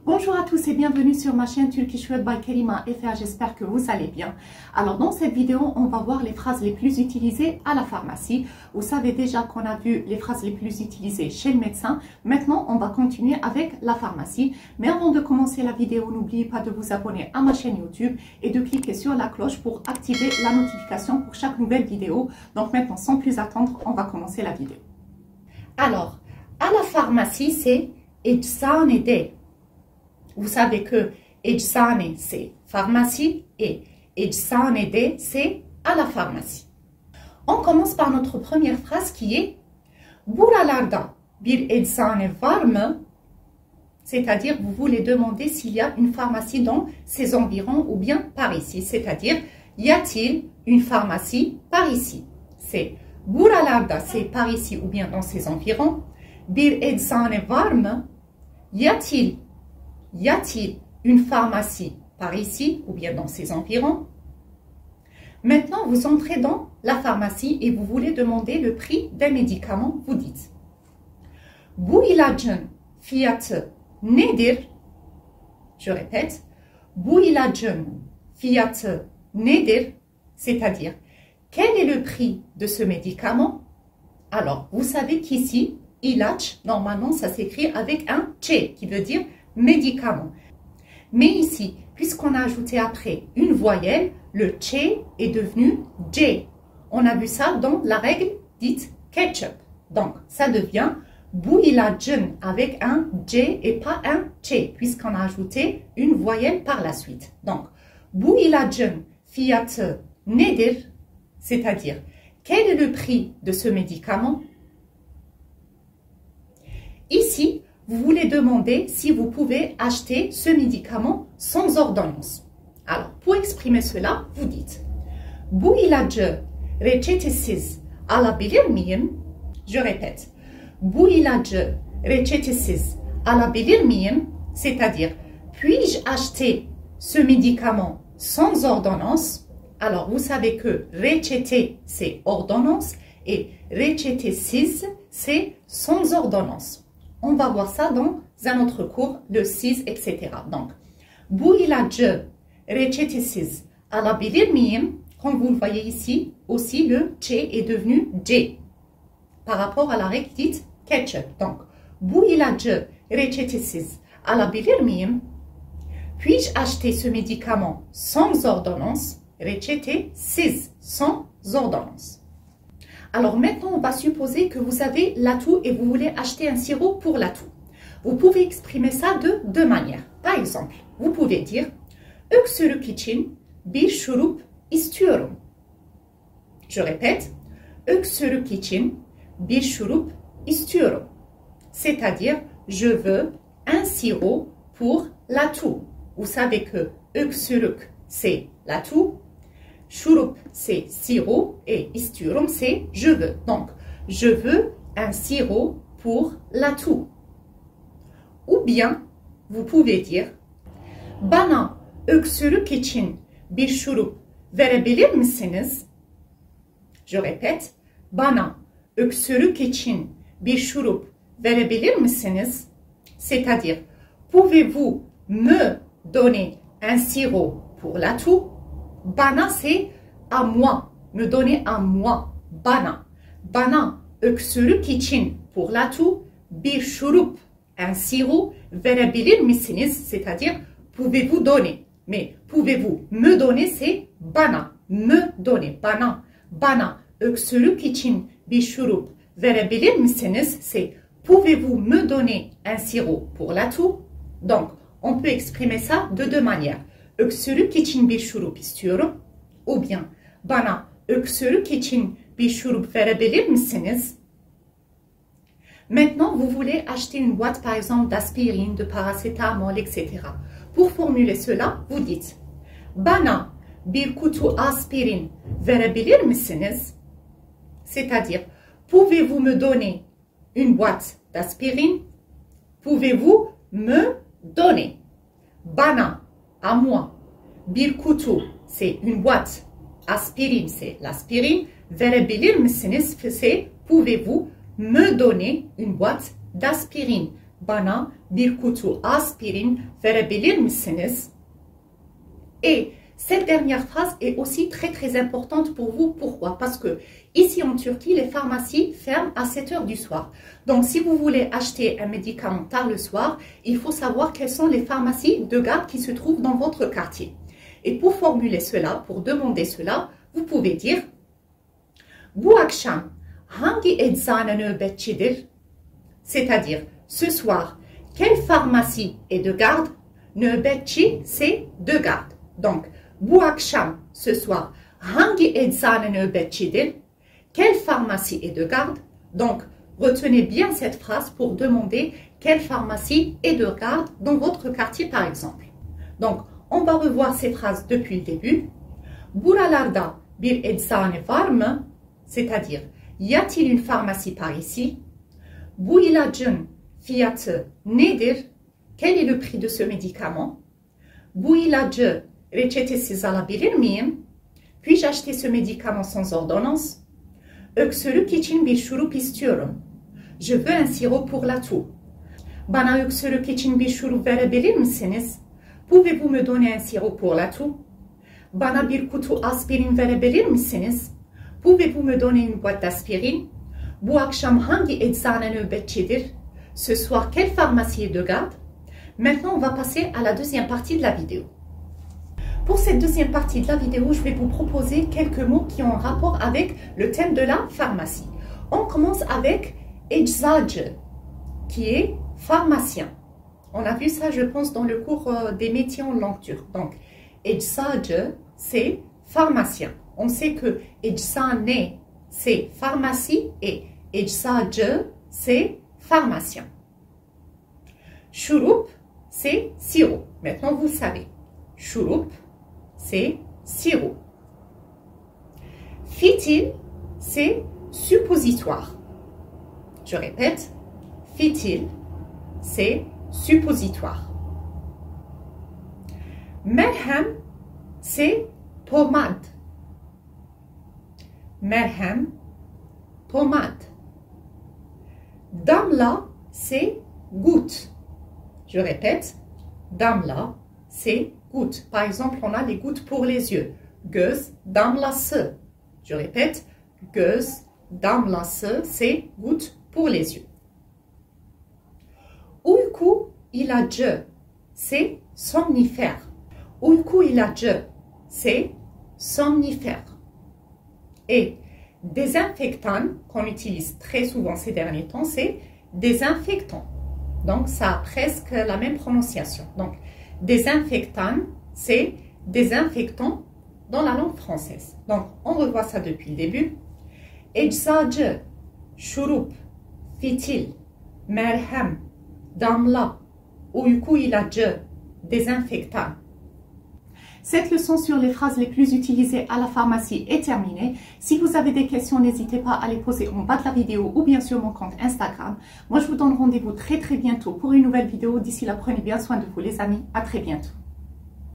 Bonjour à tous et bienvenue sur ma chaîne Turkish World by Karima FR, j'espère que vous allez bien. Alors dans cette vidéo, on va voir les phrases les plus utilisées à la pharmacie. Vous savez déjà qu'on a vu les phrases les plus utilisées chez le médecin. Maintenant, on va continuer avec la pharmacie. Mais avant de commencer la vidéo, n'oubliez pas de vous abonner à ma chaîne YouTube et de cliquer sur la cloche pour activer la notification pour chaque nouvelle vidéo. Donc maintenant, sans plus attendre, on va commencer la vidéo. Alors, à la pharmacie, c'est eczanede. Vous savez que eczane, c'est pharmacie et eczanede, c'est à la pharmacie. On commence par notre première phrase qui est Buralarda bir eczane var mı? C'est-à-dire, vous voulez demander s'il y a une pharmacie dans ces environs ou bien par ici. C'est-à-dire, y a-t-il une pharmacie par ici? C'est Buralarda, c'est par ici ou bien dans ces environs. Bir eczane var mı? Y a-t-il une pharmacie par ici ou bien dans ces environs? Maintenant, vous entrez dans la pharmacie et vous voulez demander le prix d'un médicament. Vous dites Bu ilacın fiyatı nedir? Je répète. Bu ilacın fiyatı nedir? C'est-à-dire, quel est le prix de ce médicament? Alors, vous savez qu'ici, ilaç, normalement, ça s'écrit avec un Ç qui veut dire médicament. Mais ici, puisqu'on a ajouté après une voyelle, le Ç est devenu J. On a vu ça dans la règle dite ketchup. Donc, ça devient bu ilacın avec un J et pas un Ç, puisqu'on a ajouté une voyelle par la suite. Donc, bu ilacın fiyatı nedir? C'est-à-dire, quel est le prix de ce médicament? Ici, vous voulez demander si vous pouvez acheter ce médicament sans ordonnance. Alors, pour exprimer cela, vous dites Bu ilacı reçetesiz alabilir miyim? Je répète. Bu ilacı reçetesiz alabilir miyim? C'est-à-dire, puis-je acheter ce médicament sans ordonnance? Alors, vous savez que reçete, c'est ordonnance et reçetesiz, c'est sans ordonnance. On va voir ça dans un autre cours, le 6, etc. Donc, bu ilacı reçetesiz alabilir miyim? Comme vous le voyez ici, aussi le Ç est devenu J par rapport à la règle dite ketchup. Donc, bu ilacı reçetesiz alabilir miyim? Puis-je acheter ce médicament sans ordonnance? Reçetesiz, sans ordonnance. Alors maintenant, on va supposer que vous avez la toux et vous voulez acheter un sirop pour la toux. Vous pouvez exprimer ça de deux manières. Par exemple, vous pouvez dire öksürük için bir şurup istiyorum. Je répète, öksürük için bir şurup istiyorum. C'est-à-dire, je veux un sirop pour la toux. Vous savez que öksürük, c'est la toux. Şurup, c'est sirop et istiyorum, c'est je veux. Donc, je veux un sirop pour la toux. Ou bien, vous pouvez dire bana öksürük için bir şurup verebilir misiniz? Je répète, bana öksürük için bir şurup verebilir misiniz? C'est-à-dire, pouvez-vous me donner un sirop pour la toux? Bana, c'est à moi. Me donner à moi. Bana. Bana öksürük için pour la toux bir şurup, un sirop, verebilir misiniz? C'est-à-dire, pouvez-vous donner. Mais pouvez-vous me donner, c'est bana. Me donner. Bana. Bana öksürük için bir şurup verebilir misiniz? C'est pouvez-vous me donner un sirop pour la toux? Donc, on peut exprimer ça de deux manières. Öksürük için bir şurup istiyorum. Ou bien, bana öksürük için bir şurup verebilir misiniz? Maintenant, vous voulez acheter une boîte, par exemple, d'aspirine, de paracétamol, etc. Pour formuler cela, vous dites bana bir kutu aspirin verebilir misiniz? C'est-à-dire, pouvez-vous me donner une boîte d'aspirine? Pouvez-vous me donner? Bana, à moi. Bir kutu, c'est une boîte. Aspirine, c'est l'aspirine. Verebilir misiniz, c'est pouvez-vous me donner une boîte d'aspirine? bana bir kutu aspirin verebilir misiniz? Et cette dernière phrase est aussi très importante pour vous. Pourquoi? Parce que ici en Turquie, les pharmacies ferment à 7 heures du soir. Donc si vous voulez acheter un médicament tard le soir, il faut savoir quelles sont les pharmacies de garde qui se trouvent dans votre quartier. Et pour formuler cela, pour demander cela, vous pouvez dire Bu akşam hangi eczane nöbetçidir? C'est-à-dire, ce soir, quelle pharmacie est de garde? Nöbetçi, c'est de garde. Donc, bu akşam, ce soir, hangi eczane nöbetçidir? Quelle pharmacie est de garde? Donc, retenez bien cette phrase pour demander quelle pharmacie est de garde dans votre quartier, par exemple. Donc, on va revoir ces phrases depuis le début. Buralarda bir eczane var mı? C'est-à-dire, y a-t-il une pharmacie par ici? Bu ilacın fiyatı nedir? Quel est le prix de ce médicament? Bu ilacı reçetesiz alabilir miyim? Puis-je acheter ce médicament sans ordonnance? Öksürük için bir şurup istiyorum. Je veux un sirop pour la toux. Bana öksürük için bir şurup verebilir misiniz? Pouvez-vous me donner un sirop pour la toux? Bana bir kutu aspirin verebilir misiniz? Pouvez-vous me donner une boîte d'aspirine? Bu akşam hangi eczane nöbetçidir? Ce soir, quelle pharmacie est de garde? Maintenant, on va passer à la deuxième partie de la vidéo. Pour cette deuxième partie de la vidéo, je vais vous proposer quelques mots qui ont un rapport avec le thème de la pharmacie. On commence avec eczacı, qui est pharmacien. On a vu ça, je pense, dans le cours des métiers en langue turque. Donc, eczacı, c'est pharmacien. On sait que eczane, c'est pharmacie et eczacı, c'est pharmacien. Şurup, c'est sirop. Maintenant, vous savez. Şurup, c'est sirop. Fitil, c'est suppositoire. Je répète, fitil, c'est suppositoire. Merhem, c'est pommade. Merhem, pommade. Damla, c'est goutte. Je répète, damla, c'est goutte. Par exemple, on a les gouttes pour les yeux. Göz damlası. Je répète, göz damlası, c'est goutte pour les yeux. Uyku ilacı, c'est somnifère. Uyku ilacı, c'est somnifère. Et désinfectant, qu'on utilise très souvent ces derniers temps, c'est désinfectant. Donc, ça a presque la même prononciation. Donc, désinfectant, c'est désinfectant dans la langue française. Donc, on revoit ça depuis le début. Eczacı, şurup, fitil, merhem, damla, uyku ilacı, désinfectant. Cette leçon sur les phrases les plus utilisées à la pharmacie est terminée. Si vous avez des questions, n'hésitez pas à les poser en bas de la vidéo ou bien sur mon compte Instagram. Moi, je vous donne rendez-vous très bientôt pour une nouvelle vidéo. D'ici là, prenez bien soin de vous les amis. À très bientôt.